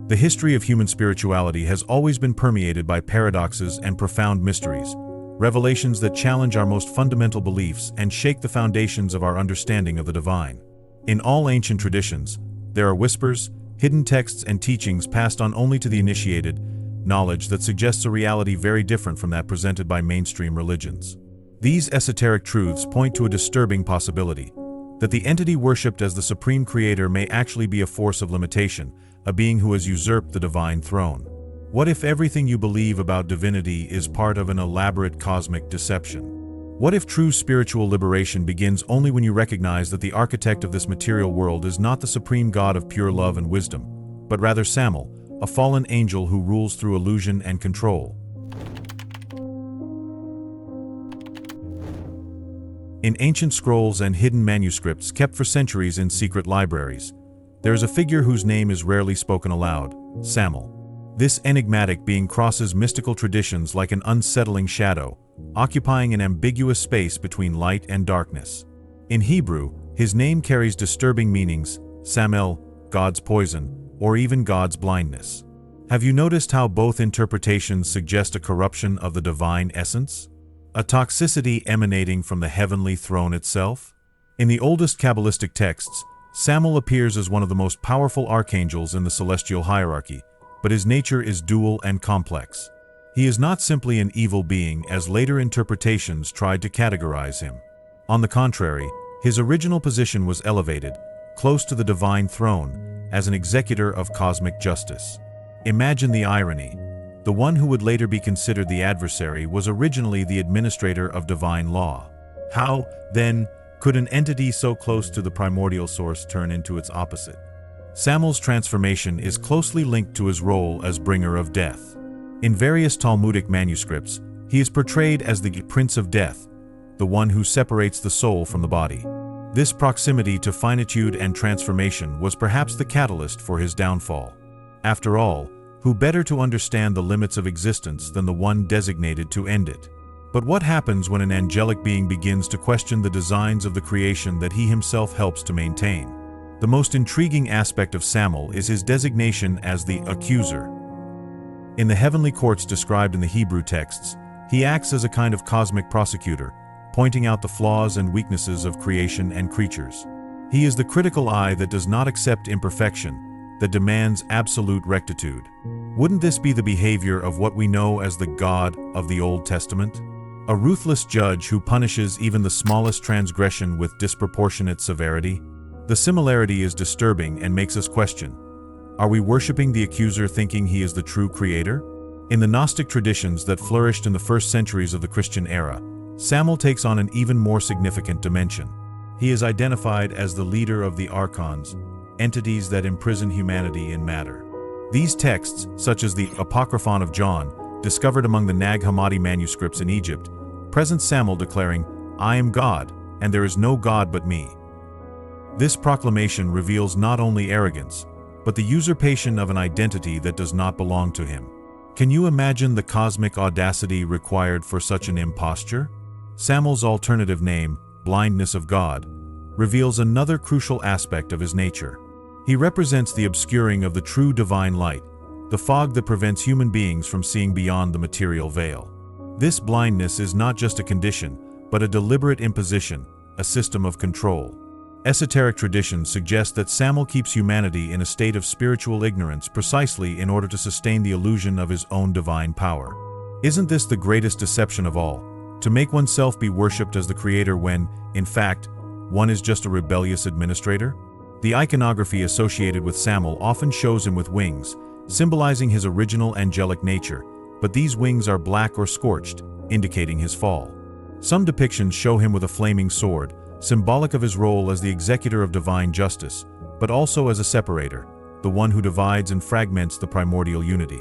The history of human spirituality has always been permeated by paradoxes and profound mysteries, revelations that challenge our most fundamental beliefs and shake the foundations of our understanding of the divine. In all ancient traditions, there are whispers, hidden texts, and teachings passed on only to the initiated, knowledge that suggests a reality very different from that presented by mainstream religions. These esoteric truths point to a disturbing possibility, that the entity worshipped as the supreme creator may actually be a force of limitation, a being who has usurped the divine throne. What if everything you believe about divinity is part of an elaborate cosmic deception? What if true spiritual liberation begins only when you recognize that the architect of this material world is not the supreme God of pure love and wisdom, but rather Samael, a fallen angel who rules through illusion and control? In ancient scrolls and hidden manuscripts kept for centuries in secret libraries, there is a figure whose name is rarely spoken aloud: Samael. This enigmatic being crosses mystical traditions like an unsettling shadow, occupying an ambiguous space between light and darkness. In Hebrew, his name carries disturbing meanings: Samael, God's poison, or even God's blindness. Have you noticed how both interpretations suggest a corruption of the divine essence? A toxicity emanating from the heavenly throne itself? In the oldest Kabbalistic texts, Samael appears as one of the most powerful archangels in the celestial hierarchy, but his nature is dual and complex. He is not simply an evil being as later interpretations tried to categorize him. On the contrary, his original position was elevated, close to the divine throne, as an executor of cosmic justice. Imagine the irony. The one who would later be considered the adversary was originally the administrator of divine law. How, then, could an entity so close to the primordial source turn into its opposite? Samael's transformation is closely linked to his role as bringer of death. In various Talmudic manuscripts, he is portrayed as the Prince of Death, the one who separates the soul from the body. This proximity to finitude and transformation was perhaps the catalyst for his downfall. After all, who better to understand the limits of existence than the one designated to end it? But what happens when an angelic being begins to question the designs of the creation that he himself helps to maintain? The most intriguing aspect of Samael is his designation as the accuser. In the heavenly courts described in the Hebrew texts, he acts as a kind of cosmic prosecutor, pointing out the flaws and weaknesses of creation and creatures. He is the critical eye that does not accept imperfection, that demands absolute rectitude. Wouldn't this be the behavior of what we know as the God of the Old Testament? A ruthless judge who punishes even the smallest transgression with disproportionate severity? The similarity is disturbing and makes us question: are we worshiping the accuser thinking he is the true creator? In the Gnostic traditions that flourished in the first centuries of the Christian era, Samael takes on an even more significant dimension. He is identified as the leader of the archons, entities that imprison humanity in matter. These texts, such as the Apocryphon of John, discovered among the Nag Hammadi manuscripts in Egypt, present Samael declaring, "I am God, and there is no God but me." This proclamation reveals not only arrogance, but the usurpation of an identity that does not belong to him. Can you imagine the cosmic audacity required for such an imposture? Samael's alternative name, blindness of God, reveals another crucial aspect of his nature. He represents the obscuring of the true divine light, the fog that prevents human beings from seeing beyond the material veil. This blindness is not just a condition, but a deliberate imposition, a system of control. Esoteric traditions suggest that Samael keeps humanity in a state of spiritual ignorance precisely in order to sustain the illusion of his own divine power. Isn't this the greatest deception of all? To make oneself be worshipped as the creator when, in fact, one is just a rebellious administrator? The iconography associated with Samael often shows him with wings, symbolizing his original angelic nature, but these wings are black or scorched, indicating his fall. Some depictions show him with a flaming sword, symbolic of his role as the executor of divine justice, but also as a separator, the one who divides and fragments the primordial unity.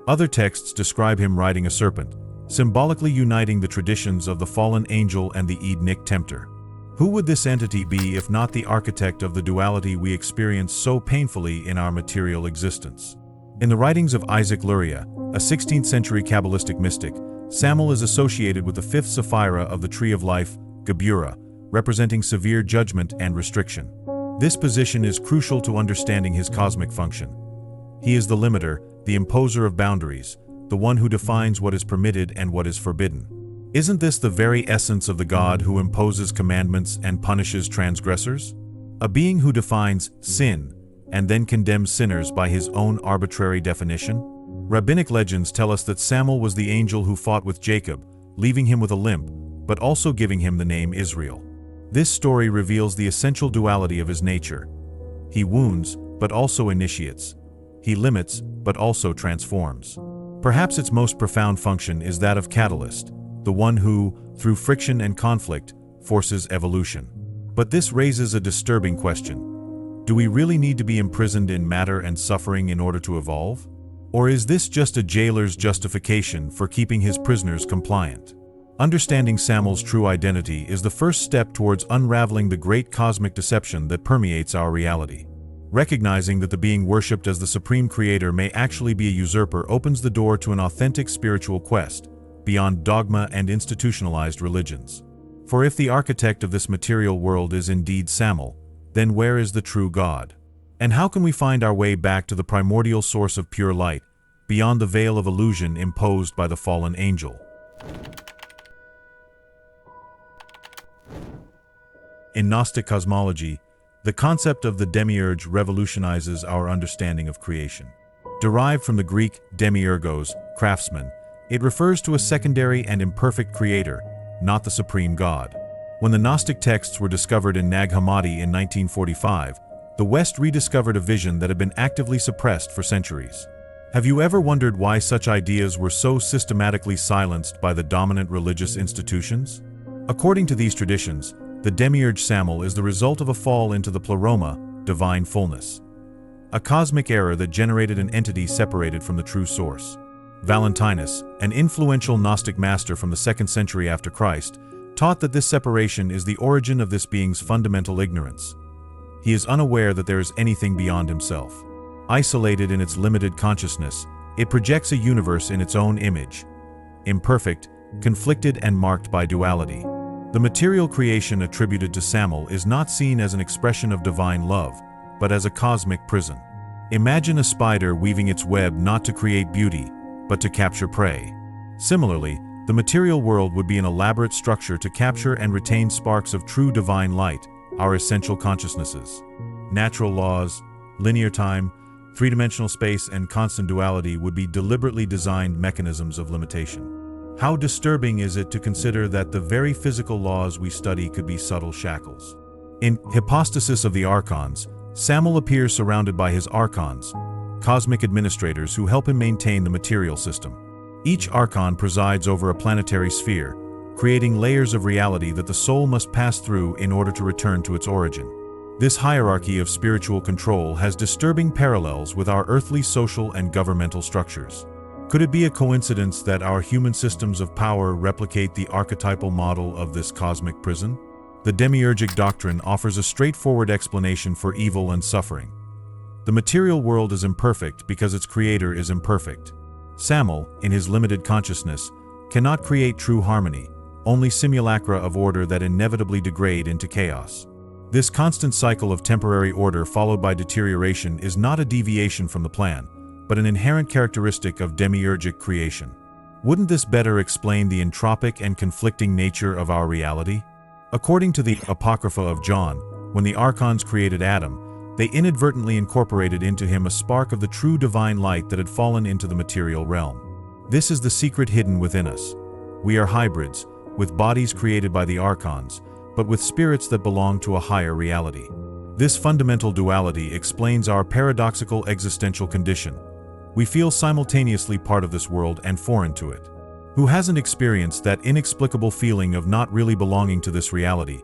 Other texts describe him riding a serpent, symbolically uniting the traditions of the fallen angel and the Edenic tempter. Who would this entity be if not the architect of the duality we experience so painfully in our material existence? In the writings of Isaac Luria, a 16th-century Kabbalistic mystic, Samael is associated with the fifth Sephira of the Tree of Life, Geburah, representing severe judgment and restriction. This position is crucial to understanding his cosmic function. He is the limiter, the imposer of boundaries, the one who defines what is permitted and what is forbidden. Isn't this the very essence of the God who imposes commandments and punishes transgressors? A being who defines sin and then condemns sinners by his own arbitrary definition? Rabbinic legends tell us that Samael was the angel who fought with Jacob, leaving him with a limp, but also giving him the name Israel. This story reveals the essential duality of his nature. He wounds, but also initiates. He limits, but also transforms. Perhaps its most profound function is that of catalyst, the one who, through friction and conflict, forces evolution. But this raises a disturbing question. Do we really need to be imprisoned in matter and suffering in order to evolve? Or is this just a jailer's justification for keeping his prisoners compliant? Understanding Samael's true identity is the first step towards unraveling the great cosmic deception that permeates our reality. Recognizing that the being worshipped as the supreme creator may actually be a usurper opens the door to an authentic spiritual quest, beyond dogma and institutionalized religions. For if the architect of this material world is indeed Samael, then where is the true God? And how can we find our way back to the primordial source of pure light, beyond the veil of illusion imposed by the fallen angel? In Gnostic cosmology, the concept of the demiurge revolutionizes our understanding of creation. Derived from the Greek demiurgos, craftsman, it refers to a secondary and imperfect creator, not the supreme God. When the Gnostic texts were discovered in Nag Hammadi in 1945, the West rediscovered a vision that had been actively suppressed for centuries. Have you ever wondered why such ideas were so systematically silenced by the dominant religious institutions? According to these traditions, the demiurge Samael is the result of a fall into the pleroma, divine fullness. A cosmic error that generated an entity separated from the true source. Valentinus, an influential Gnostic master from the 2nd century after Christ, taught that this separation is the origin of this being's fundamental ignorance. He is unaware that there is anything beyond himself. Isolated in its limited consciousness, it projects a universe in its own image. Imperfect, conflicted and marked by duality. The material creation attributed to Samael is not seen as an expression of divine love, but as a cosmic prison. Imagine a spider weaving its web not to create beauty, but to capture prey. Similarly, the material world would be an elaborate structure to capture and retain sparks of true divine light, our essential consciousnesses. Natural laws, linear time, three-dimensional space, and constant duality would be deliberately designed mechanisms of limitation. How disturbing is it to consider that the very physical laws we study could be subtle shackles? In Hypostasis of the Archons, Samael appears surrounded by his archons, cosmic administrators who help him maintain the material system. Each archon presides over a planetary sphere, creating layers of reality that the soul must pass through in order to return to its origin. This hierarchy of spiritual control has disturbing parallels with our earthly social and governmental structures. Could it be a coincidence that our human systems of power replicate the archetypal model of this cosmic prison? The demiurgic doctrine offers a straightforward explanation for evil and suffering. The material world is imperfect because its creator is imperfect. Samael, in his limited consciousness, cannot create true harmony, only simulacra of order that inevitably degrade into chaos. This constant cycle of temporary order followed by deterioration is not a deviation from the plan, but an inherent characteristic of demiurgic creation. Wouldn't this better explain the entropic and conflicting nature of our reality? According to the Apocrypha of John, when the archons created Adam, they inadvertently incorporated into him a spark of the true divine light that had fallen into the material realm. This is the secret hidden within us. We are hybrids, with bodies created by the archons, but with spirits that belong to a higher reality. This fundamental duality explains our paradoxical existential condition. We feel simultaneously part of this world and foreign to it. Who hasn't experienced that inexplicable feeling of not really belonging to this reality,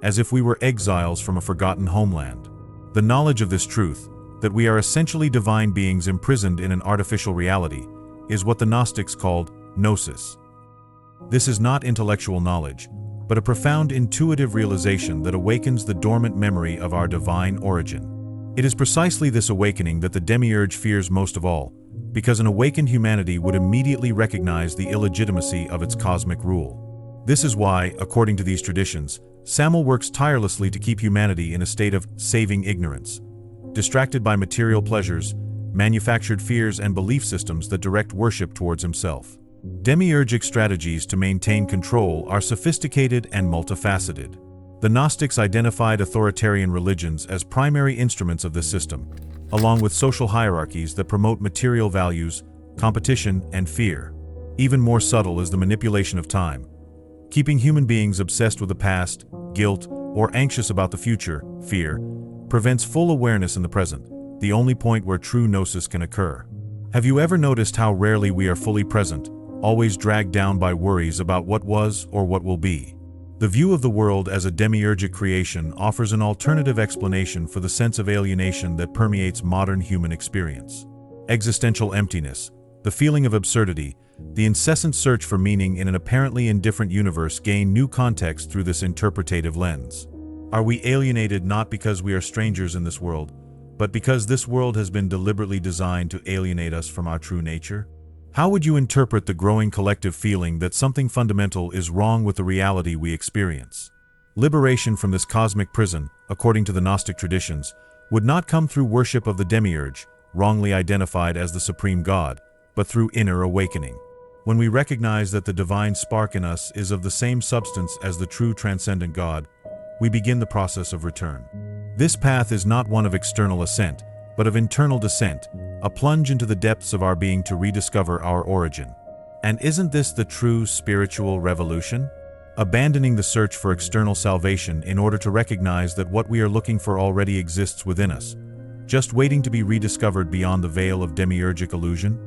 as if we were exiles from a forgotten homeland? The knowledge of this truth, that we are essentially divine beings imprisoned in an artificial reality, is what the Gnostics called gnosis. This is not intellectual knowledge, but a profound intuitive realization that awakens the dormant memory of our divine origin. It is precisely this awakening that the demiurge fears most of all, because an awakened humanity would immediately recognize the illegitimacy of its cosmic rule. This is why, according to these traditions, Samael works tirelessly to keep humanity in a state of saving ignorance. Distracted by material pleasures, manufactured fears and belief systems that direct worship towards himself. Demiurgic strategies to maintain control are sophisticated and multifaceted. The Gnostics identified authoritarian religions as primary instruments of this system, along with social hierarchies that promote material values, competition, and fear. Even more subtle is the manipulation of time. Keeping human beings obsessed with the past, guilt, or anxious about the future, fear, prevents full awareness in the present, the only point where true gnosis can occur. Have you ever noticed how rarely we are fully present, always dragged down by worries about what was or what will be? The view of the world as a demiurgic creation offers an alternative explanation for the sense of alienation that permeates modern human experience. Existential emptiness, the feeling of absurdity, the incessant search for meaning in an apparently indifferent universe gain new context through this interpretative lens. Are we alienated not because we are strangers in this world, but because this world has been deliberately designed to alienate us from our true nature? How would you interpret the growing collective feeling that something fundamental is wrong with the reality we experience? Liberation from this cosmic prison, according to the Gnostic traditions, would not come through worship of the demiurge, wrongly identified as the supreme god, but through inner awakening. When we recognize that the divine spark in us is of the same substance as the true transcendent God, we begin the process of return. This path is not one of external ascent, but of internal descent, a plunge into the depths of our being to rediscover our origin. And isn't this the true spiritual revolution? Abandoning the search for external salvation in order to recognize that what we are looking for already exists within us, just waiting to be rediscovered beyond the veil of demiurgic illusion?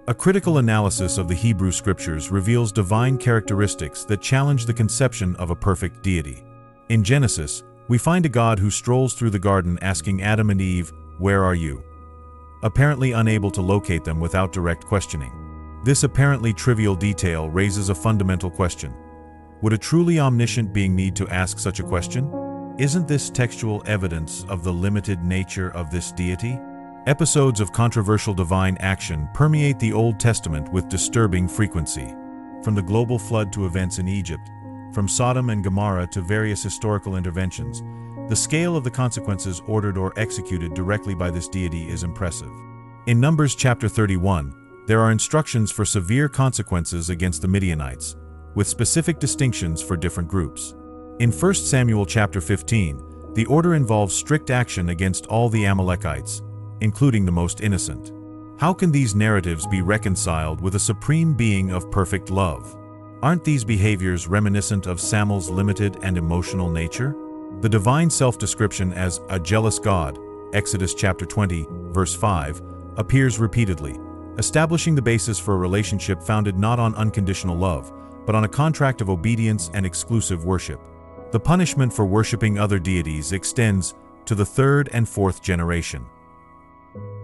A critical analysis of the Hebrew Scriptures reveals divine characteristics that challenge the conception of a perfect deity. In Genesis, we find a God who strolls through the garden asking Adam and Eve, "Where are you?" apparently unable to locate them without direct questioning. This apparently trivial detail raises a fundamental question. Would a truly omniscient being need to ask such a question? Isn't this textual evidence of the limited nature of this deity? Episodes of controversial divine action permeate the Old Testament with disturbing frequency. From the global flood to events in Egypt, from Sodom and Gomorrah to various historical interventions, the scale of the consequences ordered or executed directly by this deity is impressive. In Numbers chapter 31, there are instructions for severe consequences against the Midianites, with specific distinctions for different groups. In 1 Samuel chapter 15, the order involves strict action against all the Amalekites, including the most innocent. How can these narratives be reconciled with a supreme being of perfect love? Aren't these behaviors reminiscent of Samael's limited and emotional nature? The divine self-description as a jealous God, Exodus chapter 20, verse 5, appears repeatedly, establishing the basis for a relationship founded not on unconditional love, but on a contract of obedience and exclusive worship. The punishment for worshiping other deities extends to the third and fourth generation.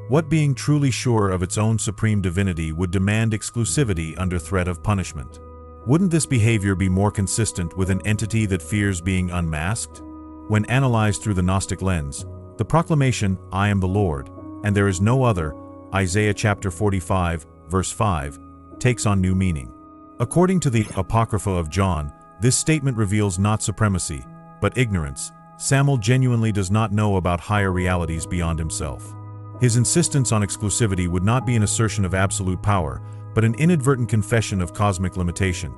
What being truly sure of its own supreme divinity would demand exclusivity under threat of punishment? Wouldn't this behavior be more consistent with an entity that fears being unmasked? When analyzed through the Gnostic lens, the proclamation, "I am the Lord, and there is no other," Isaiah chapter 45, verse 5, takes on new meaning. According to the Apocrypha of John, this statement reveals not supremacy, but ignorance. Samael genuinely does not know about higher realities beyond himself. His insistence on exclusivity would not be an assertion of absolute power, but an inadvertent confession of cosmic limitation,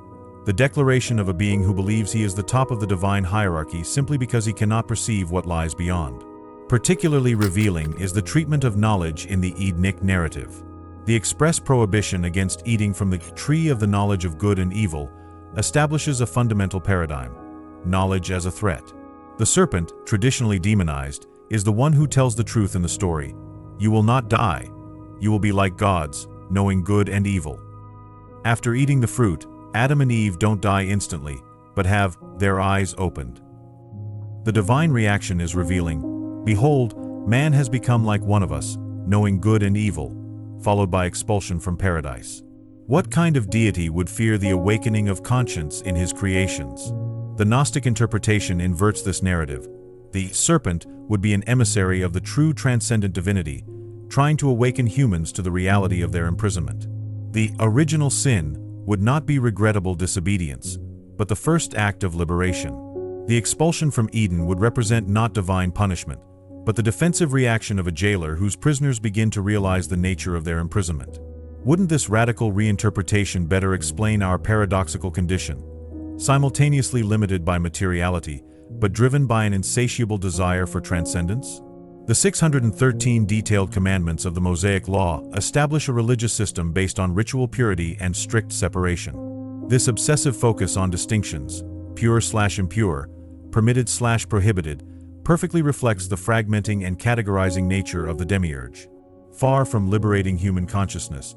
the declaration of a being who believes he is the top of the divine hierarchy simply because he cannot perceive what lies beyond. Particularly revealing is the treatment of knowledge in the Edenic narrative. The express prohibition against eating from the tree of the knowledge of good and evil establishes a fundamental paradigm: knowledge as a threat. The serpent, traditionally demonized, is the one who tells the truth in the story. You will not die. You will be like gods, knowing good and evil. After eating the fruit, Adam and Eve don't die instantly, but have their eyes opened. The divine reaction is revealing. Behold, man has become like one of us, knowing good and evil, followed by expulsion from paradise. What kind of deity would fear the awakening of conscience in his creations? The Gnostic interpretation inverts this narrative. The serpent would be an emissary of the true transcendent divinity, trying to awaken humans to the reality of their imprisonment. The original sin would not be regrettable disobedience, but the first act of liberation. The expulsion from Eden would represent not divine punishment, but the defensive reaction of a jailer whose prisoners begin to realize the nature of their imprisonment. Wouldn't this radical reinterpretation better explain our paradoxical condition, simultaneously limited by materiality, but driven by an insatiable desire for transcendence? The 613 detailed commandments of the Mosaic Law establish a religious system based on ritual purity and strict separation. This obsessive focus on distinctions, pure/impure, permitted/prohibited, perfectly reflects the fragmenting and categorizing nature of the demiurge. Far from liberating human consciousness,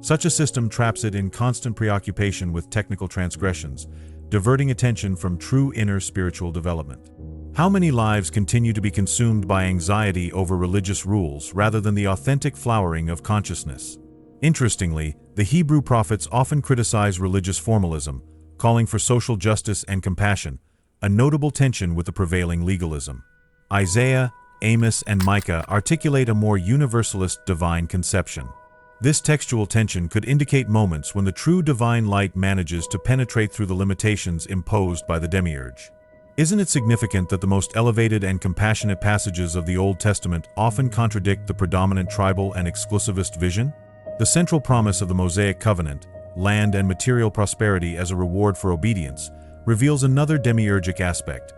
such a system traps it in constant preoccupation with technical transgressions, diverting attention from true inner spiritual development. How many lives continue to be consumed by anxiety over religious rules rather than the authentic flowering of consciousness? Interestingly, the Hebrew prophets often criticize religious formalism, calling for social justice and compassion, a notable tension with the prevailing legalism. Isaiah, Amos, and Micah articulate a more universalist divine conception. This textual tension could indicate moments when the true divine light manages to penetrate through the limitations imposed by the demiurge. Isn't it significant that the most elevated and compassionate passages of the Old Testament often contradict the predominant tribal and exclusivist vision? The central promise of the Mosaic covenant, land and material prosperity as a reward for obedience, reveals another demiurgic aspect,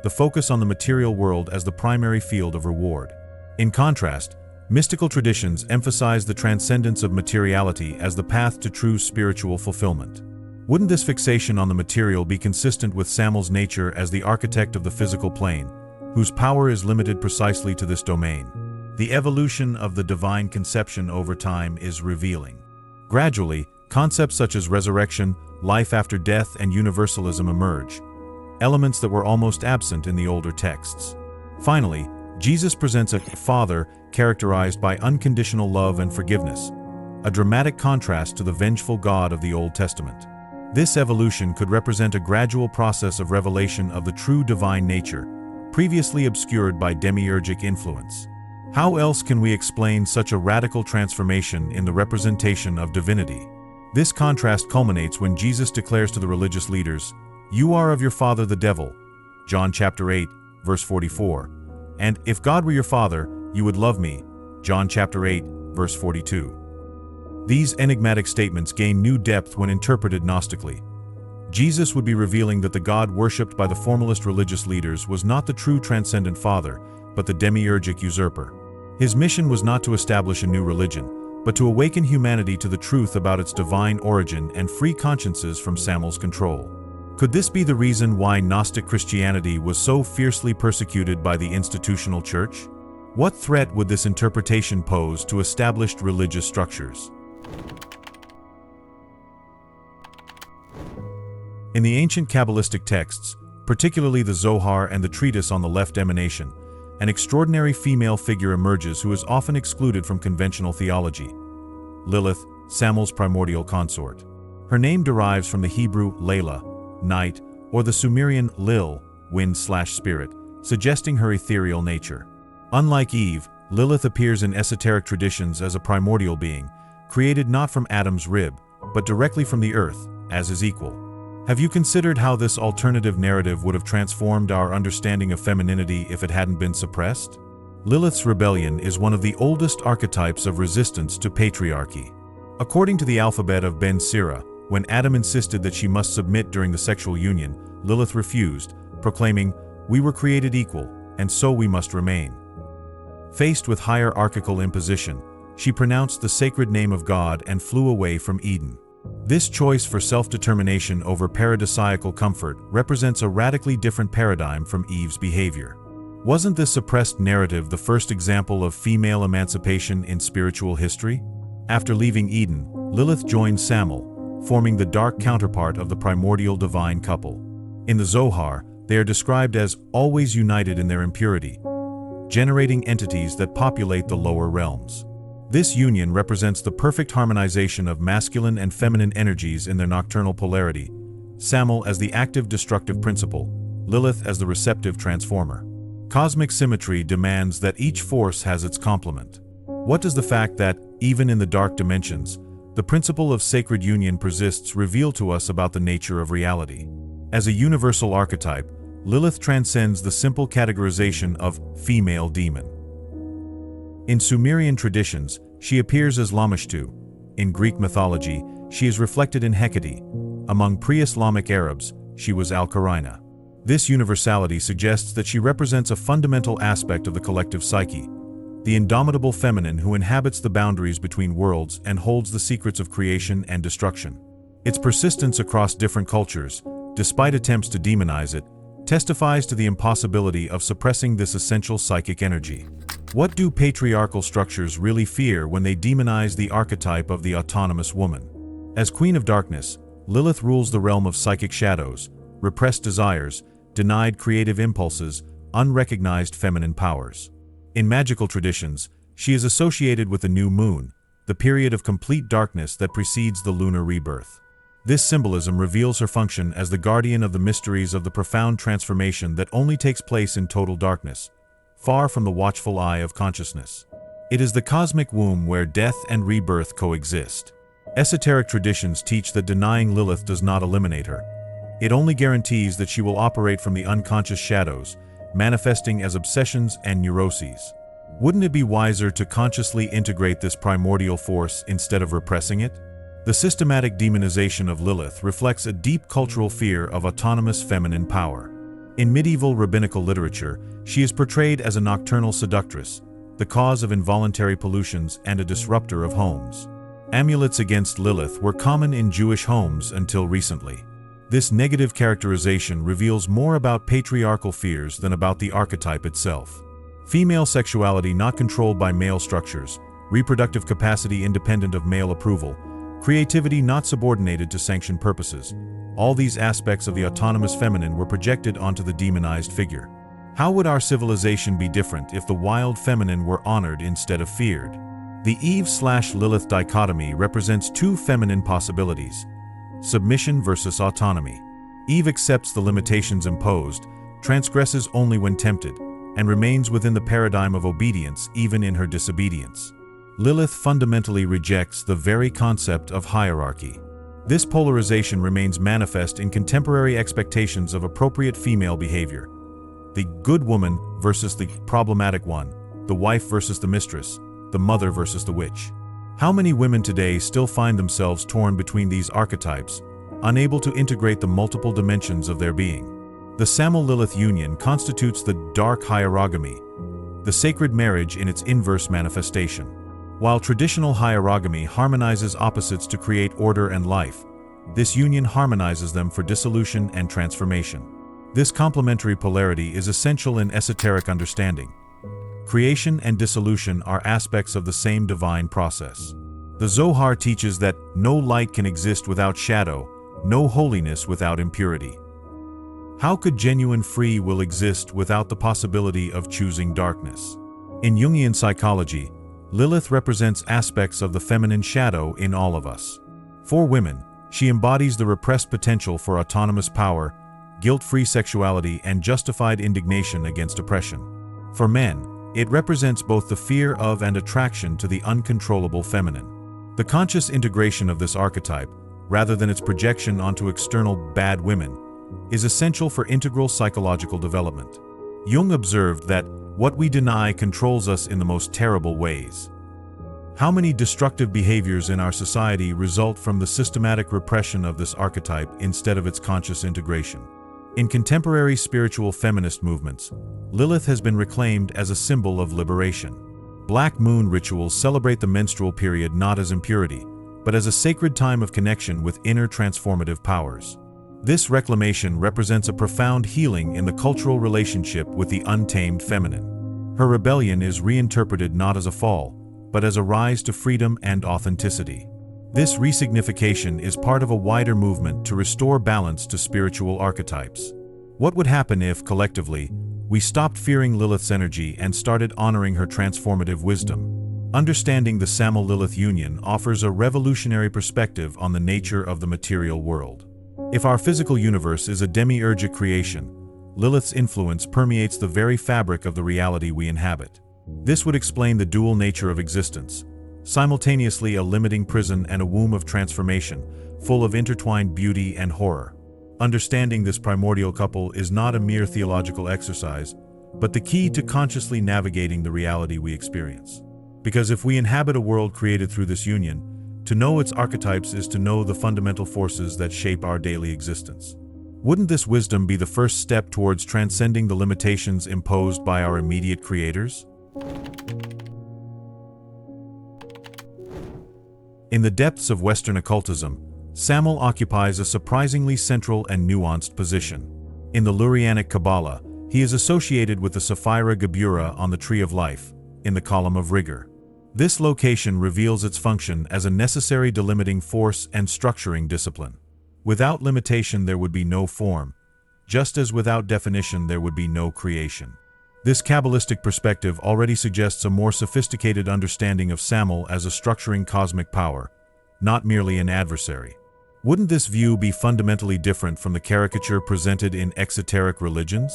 the focus on the material world as the primary field of reward. In contrast, mystical traditions emphasize the transcendence of materiality as the path to true spiritual fulfillment. Wouldn't this fixation on the material be consistent with Samael's nature as the architect of the physical plane, whose power is limited precisely to this domain? The evolution of the divine conception over time is revealing. Gradually, concepts such as resurrection, life after death, and universalism emerge, elements that were almost absent in the older texts. Finally, Jesus presents a Father characterized by unconditional love and forgiveness, a dramatic contrast to the vengeful God of the Old Testament. This evolution could represent a gradual process of revelation of the true divine nature, previously obscured by demiurgic influence. How else can we explain such a radical transformation in the representation of divinity? This contrast culminates when Jesus declares to the religious leaders, "You are of your father the devil," John chapter 8, verse 44, and "If God were your father, you would love me," John chapter 8, verse 42. These enigmatic statements gain new depth when interpreted Gnostically. Jesus would be revealing that the God worshipped by the formalist religious leaders was not the true transcendent Father, but the demiurgic usurper. His mission was not to establish a new religion, but to awaken humanity to the truth about its divine origin and free consciences from Samael's control. Could this be the reason why Gnostic Christianity was so fiercely persecuted by the institutional church? What threat would this interpretation pose to established religious structures? In the ancient Kabbalistic texts, particularly the Zohar and the treatise on the left emanation, an extraordinary female figure emerges who is often excluded from conventional theology: Lilith, Samael's primordial consort. Her name derives from the Hebrew Layla, night, or the Sumerian Lil, wind/spirit, suggesting her ethereal nature. Unlike Eve, Lilith appears in esoteric traditions as a primordial being, created not from Adam's rib, but directly from the earth, as his equal. Have you considered how this alternative narrative would have transformed our understanding of femininity if it hadn't been suppressed? Lilith's rebellion is one of the oldest archetypes of resistance to patriarchy. According to the alphabet of Ben Sira, when Adam insisted that she must submit during the sexual union, Lilith refused, proclaiming, "We were created equal, and so we must remain." Faced with hierarchical imposition, she pronounced the sacred name of God and flew away from Eden. This choice for self-determination over paradisiacal comfort represents a radically different paradigm from Eve's behavior. Wasn't this suppressed narrative the first example of female emancipation in spiritual history? After leaving Eden, Lilith joined Samael, forming the dark counterpart of the primordial divine couple. In the Zohar, they are described as always united in their impurity, generating entities that populate the lower realms. This union represents the perfect harmonization of masculine and feminine energies in their nocturnal polarity, Samael as the active destructive principle, Lilith as the receptive transformer. Cosmic symmetry demands that each force has its complement. What does the fact that, even in the dark dimensions, the principle of sacred union persists reveal to us about the nature of reality? As a universal archetype, Lilith transcends the simple categorization of female demon. In Sumerian traditions, she appears as Lamashtu. In Greek mythology, she is reflected in Hecate. Among pre-Islamic Arabs, she was Al-Qarina. This universality suggests that she represents a fundamental aspect of the collective psyche, the indomitable feminine who inhabits the boundaries between worlds and holds the secrets of creation and destruction. Its persistence across different cultures, despite attempts to demonize it, testifies to the impossibility of suppressing this essential psychic energy. What do patriarchal structures really fear when they demonize the archetype of the autonomous woman? As Queen of Darkness, Lilith rules the realm of psychic shadows, repressed desires, denied creative impulses, unrecognized feminine powers. In magical traditions, she is associated with the new moon, the period of complete darkness that precedes the lunar rebirth. This symbolism reveals her function as the guardian of the mysteries of the profound transformation that only takes place in total darkness, far from the watchful eye of consciousness. It is the cosmic womb where death and rebirth coexist. Esoteric traditions teach that denying Lilith does not eliminate her. It only guarantees that she will operate from the unconscious shadows, manifesting as obsessions and neuroses. Wouldn't it be wiser to consciously integrate this primordial force instead of repressing it? The systematic demonization of Lilith reflects a deep cultural fear of autonomous feminine power. In medieval rabbinical literature, she is portrayed as a nocturnal seductress, the cause of involuntary pollutions and a disruptor of homes. Amulets against Lilith were common in Jewish homes until recently. This negative characterization reveals more about patriarchal fears than about the archetype itself. Female sexuality not controlled by male structures, reproductive capacity independent of male approval, creativity not subordinated to sanctioned purposes. All these aspects of the autonomous feminine were projected onto the demonized figure. How would our civilization be different if the wild feminine were honored instead of feared? The Eve/Lilith dichotomy represents two feminine possibilities: submission versus autonomy. Eve accepts the limitations imposed, transgresses only when tempted, and remains within the paradigm of obedience even in her disobedience. Lilith fundamentally rejects the very concept of hierarchy. This polarization remains manifest in contemporary expectations of appropriate female behavior. The good woman versus the problematic one, the wife versus the mistress, the mother versus the witch. How many women today still find themselves torn between these archetypes, unable to integrate the multiple dimensions of their being? The Samael-Lilith union constitutes the dark hierogamy, the sacred marriage in its inverse manifestation. While traditional hierogamy harmonizes opposites to create order and life, this union harmonizes them for dissolution and transformation. This complementary polarity is essential in esoteric understanding. Creation and dissolution are aspects of the same divine process. The Zohar teaches that no light can exist without shadow, no holiness without impurity. How could genuine free will exist without the possibility of choosing darkness? In Jungian psychology, Lilith represents aspects of the feminine shadow in all of us. For women, she embodies the repressed potential for autonomous power, guilt-free sexuality, and justified indignation against oppression. For men, it represents both the fear of and attraction to the uncontrollable feminine. The conscious integration of this archetype, rather than its projection onto external bad women, is essential for integral psychological development. Jung observed that what we deny controls us in the most terrible ways. How many destructive behaviors in our society result from the systematic repression of this archetype instead of its conscious integration? In contemporary spiritual feminist movements, Lilith has been reclaimed as a symbol of liberation. Black moon rituals celebrate the menstrual period not as impurity, but as a sacred time of connection with inner transformative powers. This reclamation represents a profound healing in the cultural relationship with the untamed feminine. Her rebellion is reinterpreted not as a fall, but as a rise to freedom and authenticity. This resignification is part of a wider movement to restore balance to spiritual archetypes. What would happen if, collectively, we stopped fearing Lilith's energy and started honoring her transformative wisdom? Understanding the Samael-Lilith union offers a revolutionary perspective on the nature of the material world. If our physical universe is a demiurgic creation, Lilith's influence permeates the very fabric of the reality we inhabit. This would explain the dual nature of existence, simultaneously a limiting prison and a womb of transformation, full of intertwined beauty and horror. understanding this primordial couple is not a mere theological exercise, but the key to consciously navigating the reality we experience. Because if we inhabit a world created through this union, to know its archetypes is to know the fundamental forces that shape our daily existence. Wouldn't this wisdom be the first step towards transcending the limitations imposed by our immediate creators? In the depths of Western occultism, Samael occupies a surprisingly central and nuanced position. In the Lurianic Kabbalah, he is associated with the Sapphira Geburah on the Tree of Life, in the Column of Rigor. This location reveals its function as a necessary delimiting force and structuring discipline. Without limitation there would be no form, just as without definition there would be no creation. This Kabbalistic perspective already suggests a more sophisticated understanding of Samael as a structuring cosmic power, not merely an adversary. Wouldn't this view be fundamentally different from the caricature presented in exoteric religions?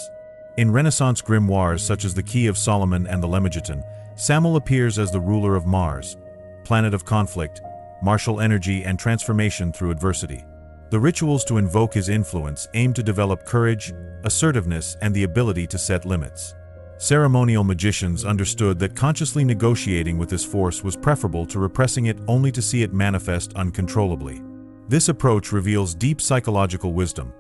In Renaissance grimoires such as the Key of Solomon and the Lemegeton, Samael appears as the ruler of Mars, planet of conflict, martial energy and transformation through adversity. The rituals to invoke his influence aim to develop courage, assertiveness, and the ability to set limits. Ceremonial magicians understood that consciously negotiating with this force was preferable to repressing it only to see it manifest uncontrollably. This approach reveals deep psychological wisdom.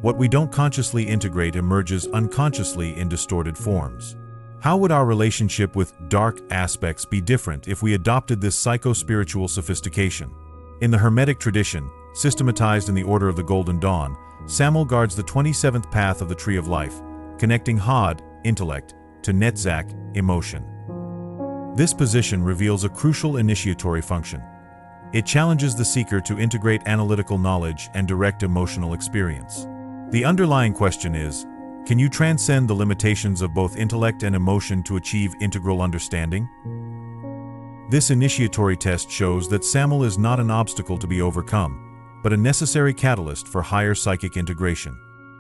What we don't consciously integrate emerges unconsciously in distorted forms. How would our relationship with dark aspects be different if we adopted this psycho-spiritual sophistication? In the Hermetic tradition, systematized in the Order of the Golden Dawn, Samael guards the 27th path of the Tree of Life, connecting Hod, intellect, to Netzach, emotion. This position reveals a crucial initiatory function. It challenges the seeker to integrate analytical knowledge and direct emotional experience. The underlying question is, can you transcend the limitations of both intellect and emotion to achieve integral understanding? This initiatory test shows that Samael is not an obstacle to be overcome, but a necessary catalyst for higher psychic integration.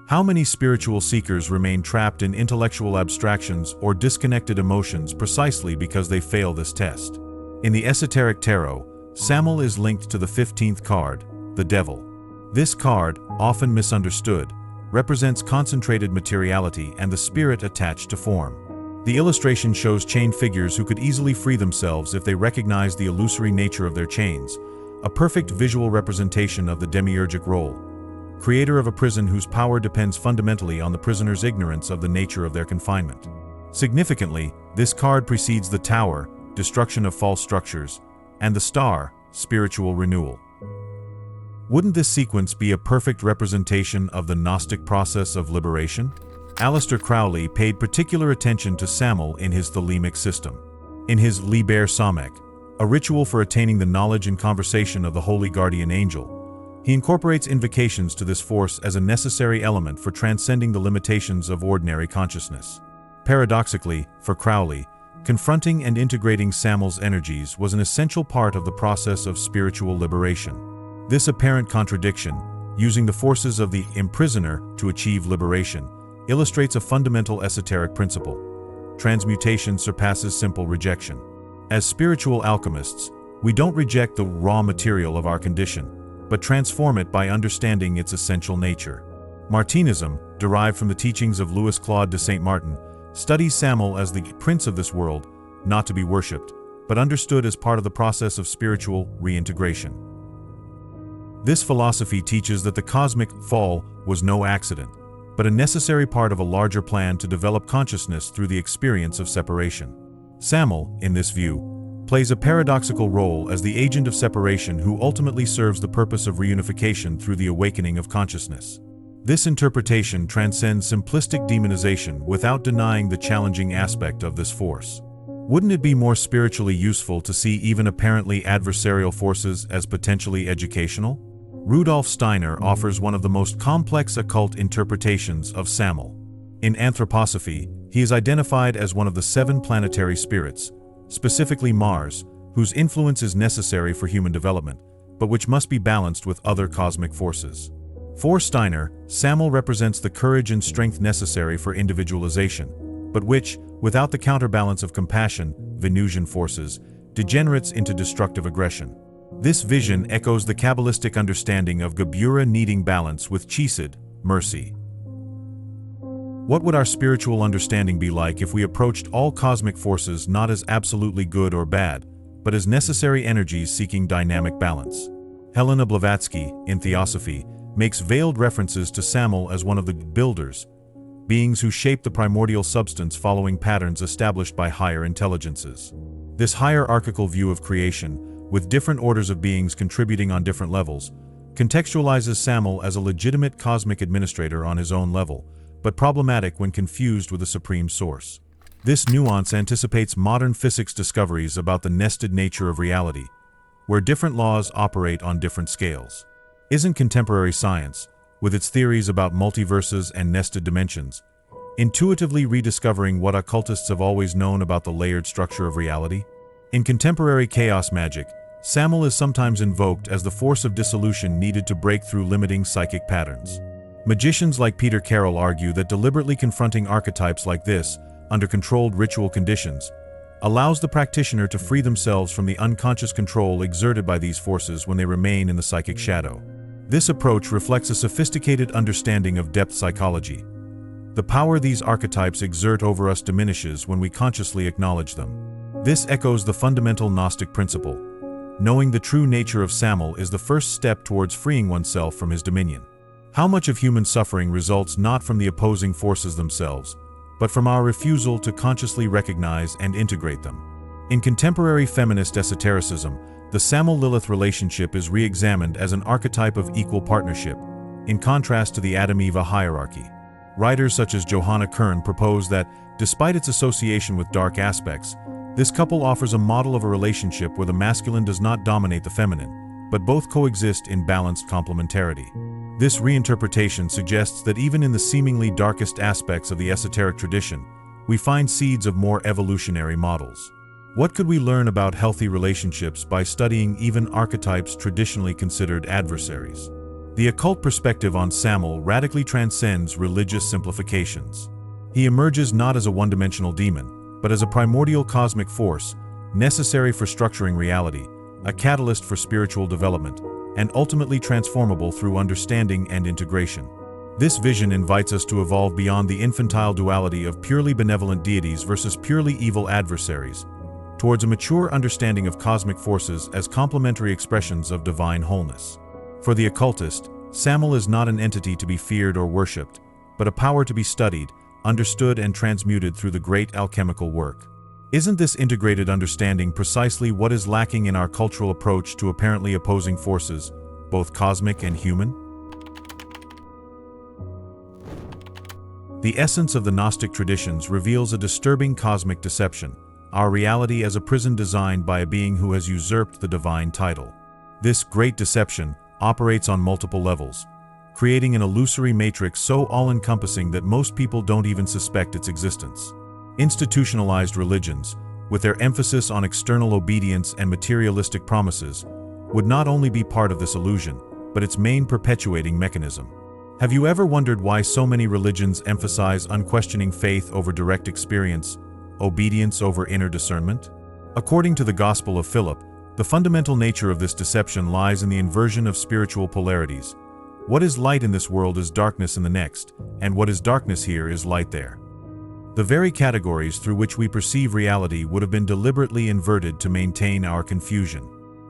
How many spiritual seekers remain trapped in intellectual abstractions or disconnected emotions precisely because they fail this test? In the esoteric tarot, Samael is linked to the 15th card, the Devil. This card, often misunderstood, represents concentrated materiality and the spirit attached to form. The illustration shows chained figures who could easily free themselves if they recognized the illusory nature of their chains, a perfect visual representation of the demiurgic role, creator of a prison whose power depends fundamentally on the prisoner's ignorance of the nature of their confinement. Significantly, this card precedes the Tower, destruction of false structures, and the Star, spiritual renewal. Wouldn't this sequence be a perfect representation of the Gnostic process of liberation? Aleister Crowley paid particular attention to Samael in his thelemic system. In his Liber Samech, a ritual for attaining the knowledge and conversation of the holy guardian angel, he incorporates invocations to this force as a necessary element for transcending the limitations of ordinary consciousness. Paradoxically, for Crowley, confronting and integrating Samael's energies was an essential part of the process of spiritual liberation. This apparent contradiction, using the forces of the imprisoner to achieve liberation, illustrates a fundamental esoteric principle. Transmutation surpasses simple rejection. As spiritual alchemists, we don't reject the raw material of our condition, but transform it by understanding its essential nature. Martinism, derived from the teachings of Louis Claude de Saint Martin, studies Samael as the prince of this world, not to be worshipped, but understood as part of the process of spiritual reintegration. This philosophy teaches that the cosmic fall was no accident, but a necessary part of a larger plan to develop consciousness through the experience of separation. Samael, in this view, plays a paradoxical role as the agent of separation who ultimately serves the purpose of reunification through the awakening of consciousness. This interpretation transcends simplistic demonization without denying the challenging aspect of this force. Wouldn't it be more spiritually useful to see even apparently adversarial forces as potentially educational? Rudolf Steiner offers one of the most complex occult interpretations of Samael. In Anthroposophy, he is identified as one of the 7 planetary spirits, specifically Mars, whose influence is necessary for human development, but which must be balanced with other cosmic forces. For Steiner, Samael represents the courage and strength necessary for individualization, but which, without the counterbalance of compassion, Venusian forces, degenerates into destructive aggression. This vision echoes the Kabbalistic understanding of Geburah needing balance with Chesed, mercy. What would our spiritual understanding be like if we approached all cosmic forces not as absolutely good or bad, but as necessary energies seeking dynamic balance? Helena Blavatsky, in Theosophy, makes veiled references to Samael as one of the builders, beings who shape the primordial substance following patterns established by higher intelligences. This hierarchical view of creation, with different orders of beings contributing on different levels, contextualizes Samael as a legitimate cosmic administrator on his own level, but problematic when confused with a supreme source. This nuance anticipates modern physics discoveries about the nested nature of reality, where different laws operate on different scales. Isn't contemporary science, with its theories about multiverses and nested dimensions, intuitively rediscovering what occultists have always known about the layered structure of reality? In contemporary chaos magic, Samael is sometimes invoked as the force of dissolution needed to break through limiting psychic patterns. Magicians like Peter Carroll argue that deliberately confronting archetypes like this, under controlled ritual conditions, allows the practitioner to free themselves from the unconscious control exerted by these forces when they remain in the psychic shadow. This approach reflects a sophisticated understanding of depth psychology. The power these archetypes exert over us diminishes when we consciously acknowledge them. This echoes the fundamental Gnostic principle. Knowing the true nature of Samael is the first step towards freeing oneself from his dominion. How much of human suffering results not from the opposing forces themselves, but from our refusal to consciously recognize and integrate them? In contemporary feminist esotericism, the Samael-Lilith relationship is re-examined as an archetype of equal partnership, in contrast to the Adam-Eva hierarchy. Writers such as Johanna Kern propose that, despite its association with dark aspects, this couple offers a model of a relationship where the masculine does not dominate the feminine, but both coexist in balanced complementarity. This reinterpretation suggests that even in the seemingly darkest aspects of the esoteric tradition, we find seeds of more evolutionary models. What could we learn about healthy relationships by studying even archetypes traditionally considered adversaries? The occult perspective on Samael radically transcends religious simplifications. He emerges not as a one-dimensional demon, but as a primordial cosmic force, necessary for structuring reality, a catalyst for spiritual development, and ultimately transformable through understanding and integration. This vision invites us to evolve beyond the infantile duality of purely benevolent deities versus purely evil adversaries, towards a mature understanding of cosmic forces as complementary expressions of divine wholeness. For the occultist, Samael is not an entity to be feared or worshipped, but a power to be studied, understood, and transmuted through the great alchemical work. Isn't this integrated understanding precisely what is lacking in our cultural approach to apparently opposing forces, both cosmic and human? The essence of the Gnostic traditions reveals a disturbing cosmic deception, our reality as a prison designed by a being who has usurped the divine title. This great deception operates on multiple levels, creating an illusory matrix so all-encompassing that most people don't even suspect its existence. Institutionalized religions, with their emphasis on external obedience and materialistic promises, would not only be part of this illusion, but its main perpetuating mechanism. Have you ever wondered why so many religions emphasize unquestioning faith over direct experience, obedience over inner discernment? According to the Gospel of Philip, the fundamental nature of this deception lies in the inversion of spiritual polarities. What is light in this world is darkness in the next, and what is darkness here is light there. The very categories through which we perceive reality would have been deliberately inverted to maintain our confusion.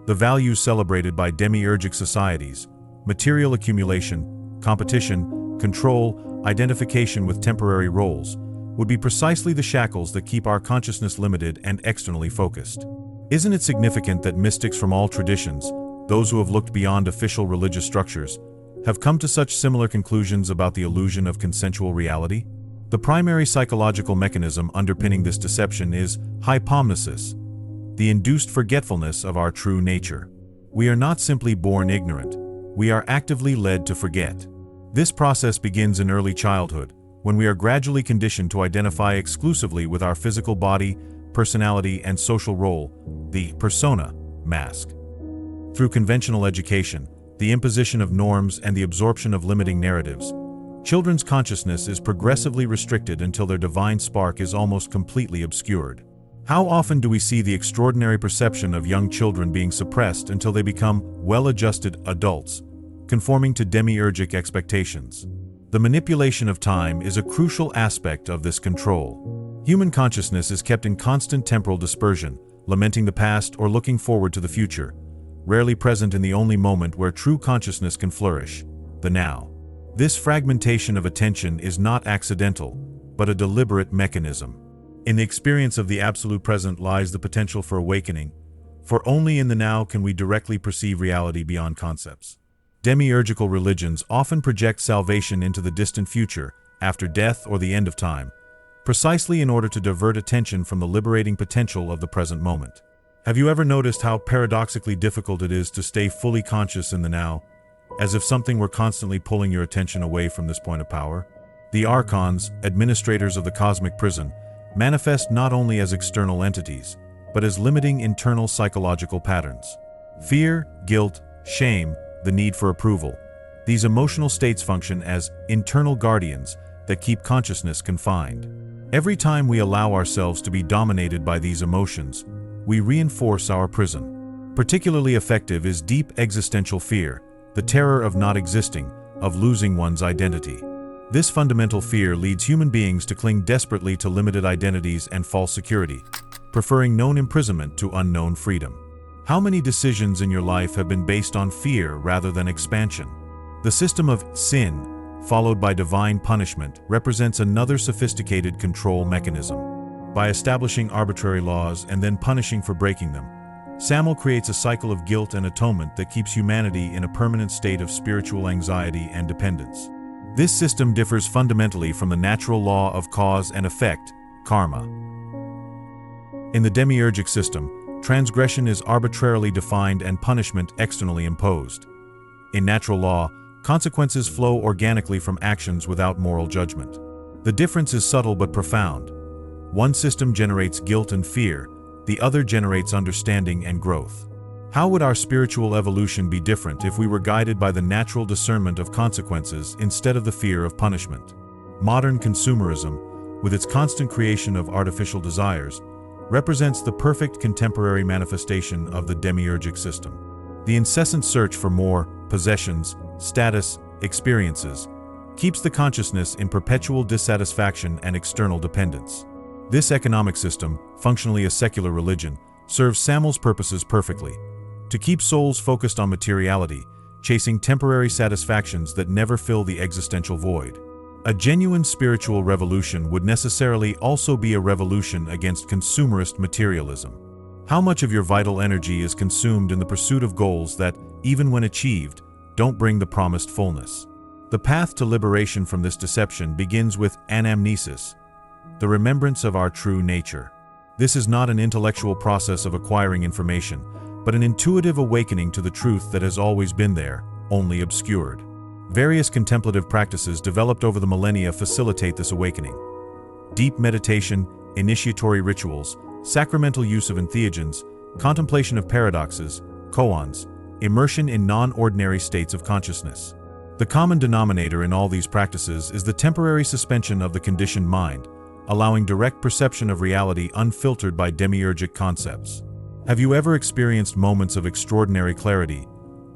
The values celebrated by demiurgic societies, material accumulation, competition, control, identification with temporary roles, would be precisely the shackles that keep our consciousness limited and externally focused. Isn't it significant that mystics from all traditions, those who have looked beyond official religious structures, have come to such similar conclusions about the illusion of consensual reality? The primary psychological mechanism underpinning this deception is hypomnesis, the induced forgetfulness of our true nature. We are not simply born ignorant, we are actively led to forget. This process begins in early childhood, when we are gradually conditioned to identify exclusively with our physical body, personality, and social role, the persona, mask. Through conventional education, the imposition of norms, and the absorption of limiting narratives, children's consciousness is progressively restricted until their divine spark is almost completely obscured. How often do we see the extraordinary perception of young children being suppressed until they become well-adjusted adults, conforming to demiurgic expectations? The manipulation of time is a crucial aspect of this control. Human consciousness is kept in constant temporal dispersion, lamenting the past or looking forward to the future, rarely present in the only moment where true consciousness can flourish, the now. This fragmentation of attention is not accidental, but a deliberate mechanism. In the experience of the absolute present lies the potential for awakening, for only in the now can we directly perceive reality beyond concepts. Demiurgical religions often project salvation into the distant future, after death or the end of time, precisely in order to divert attention from the liberating potential of the present moment. Have you ever noticed how paradoxically difficult it is to stay fully conscious in the now, as if something were constantly pulling your attention away from this point of power? The archons, administrators of the cosmic prison, manifest not only as external entities, but as limiting internal psychological patterns. Fear, guilt, shame, the need for approval. These emotional states function as internal guardians that keep consciousness confined. Every time we allow ourselves to be dominated by these emotions, we reinforce our prison. Particularly effective is deep existential fear, the terror of not existing, of losing one's identity. This fundamental fear leads human beings to cling desperately to limited identities and false security, preferring known imprisonment to unknown freedom. How many decisions in your life have been based on fear rather than expansion? The system of sin, followed by divine punishment, represents another sophisticated control mechanism. By establishing arbitrary laws and then punishing for breaking them, Samael creates a cycle of guilt and atonement that keeps humanity in a permanent state of spiritual anxiety and dependence. This system differs fundamentally from the natural law of cause and effect, karma. In the demiurgic system, transgression is arbitrarily defined and punishment externally imposed. In natural law, consequences flow organically from actions without moral judgment. The difference is subtle but profound. One system generates guilt and fear, the other generates understanding and growth. How would our spiritual evolution be different if we were guided by the natural discernment of consequences instead of the fear of punishment? Modern consumerism, with its constant creation of artificial desires, represents the perfect contemporary manifestation of the demiurgic system. The incessant search for more possessions, status, experiences, keeps the consciousness in perpetual dissatisfaction and external dependence. This economic system, functionally a secular religion, serves Samael's purposes perfectly: to keep souls focused on materiality, chasing temporary satisfactions that never fill the existential void. A genuine spiritual revolution would necessarily also be a revolution against consumerist materialism. How much of your vital energy is consumed in the pursuit of goals that, even when achieved, don't bring the promised fullness? The path to liberation from this deception begins with anamnesis, the remembrance of our true nature. This is not an intellectual process of acquiring information, but an intuitive awakening to the truth that has always been there, only obscured. Various contemplative practices developed over the millennia facilitate this awakening. Deep meditation, initiatory rituals, sacramental use of entheogens, contemplation of paradoxes, koans, immersion in non-ordinary states of consciousness. The common denominator in all these practices is the temporary suspension of the conditioned mind, allowing direct perception of reality unfiltered by demiurgic concepts. Have you ever experienced moments of extraordinary clarity,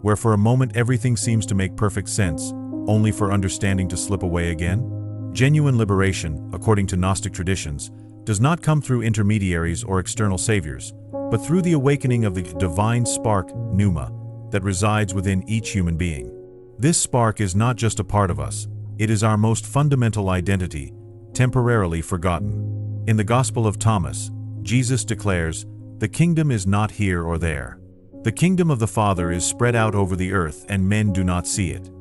where for a moment everything seems to make perfect sense, only for understanding to slip away again? Genuine liberation, according to Gnostic traditions, does not come through intermediaries or external saviors, but through the awakening of the divine spark, pneuma, that resides within each human being. This spark is not just a part of us, it is our most fundamental identity, temporarily forgotten. In the Gospel of Thomas, Jesus declares, "The kingdom is not here or there. The kingdom of the Father is spread out over the earth and men do not see it."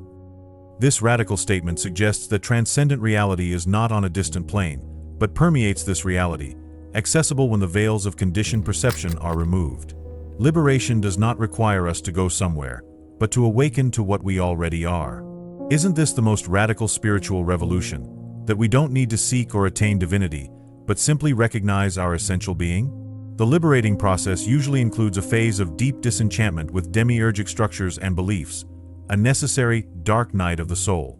This radical statement suggests that transcendent reality is not on a distant plane, but permeates this reality, accessible when the veils of conditioned perception are removed. Liberation does not require us to go somewhere, but to awaken to what we already are. Isn't this the most radical spiritual revolution? That we don't need to seek or attain divinity, but simply recognize our essential being? The liberating process usually includes a phase of deep disenchantment with demiurgic structures and beliefs, a necessary dark night of the soul.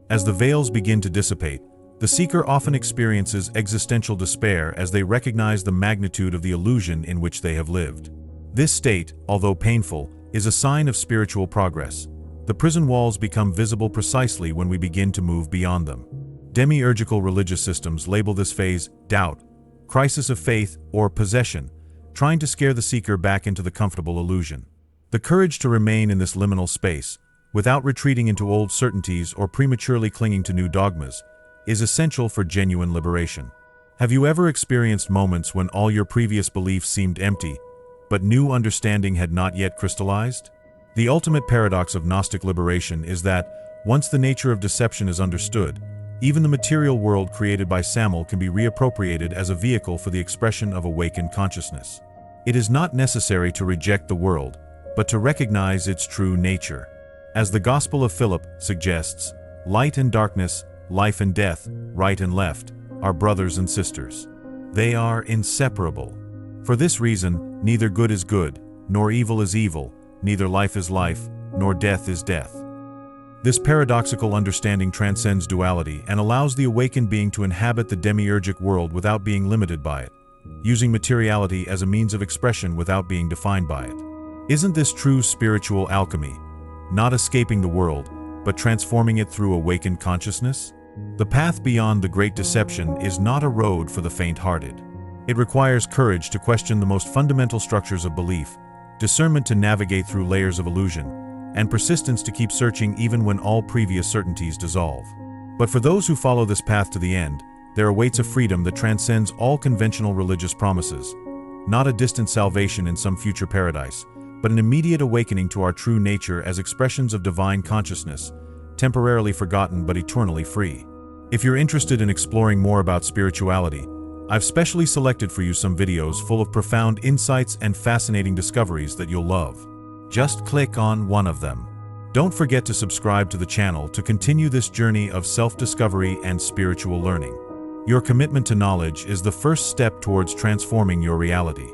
As the veils begin to dissipate, The seeker often experiences existential despair as they recognize the magnitude of the illusion in which they have lived. This state, although painful, is a sign of spiritual progress. The prison walls become visible precisely when we begin to move beyond them. Demiurgical religious systems label this phase doubt, crisis of faith, or possession, trying to scare the seeker back into the comfortable illusion. The courage to remain in this liminal space, without retreating into old certainties or prematurely clinging to new dogmas, is essential for genuine liberation. Have you ever experienced moments when all your previous beliefs seemed empty, but new understanding had not yet crystallized? The ultimate paradox of Gnostic liberation is that, once the nature of deception is understood, even the material world created by Samael can be reappropriated as a vehicle for the expression of awakened consciousness. It is not necessary to reject the world, but to recognize its true nature. As the Gospel of Philip suggests, light and darkness, life and death, right and left, are brothers and sisters. They are inseparable. For this reason, neither good is good, nor evil is evil, neither life is life, nor death is death. This paradoxical understanding transcends duality and allows the awakened being to inhabit the demiurgic world without being limited by it, using materiality as a means of expression without being defined by it. Isn't this true spiritual alchemy? Not escaping the world, but transforming it through awakened consciousness? The path beyond the great deception is not a road for the faint-hearted. It requires courage to question the most fundamental structures of belief, discernment to navigate through layers of illusion, and persistence to keep searching even when all previous certainties dissolve. But for those who follow this path to the end, there awaits a freedom that transcends all conventional religious promises, not a distant salvation in some future paradise, but an immediate awakening to our true nature as expressions of divine consciousness, temporarily forgotten but eternally free. If you're interested in exploring more about spirituality, I've specially selected for you some videos full of profound insights and fascinating discoveries that you'll love. Just click on one of them. Don't forget to subscribe to the channel to continue this journey of self-discovery and spiritual learning. Your commitment to knowledge is the first step towards transforming your reality.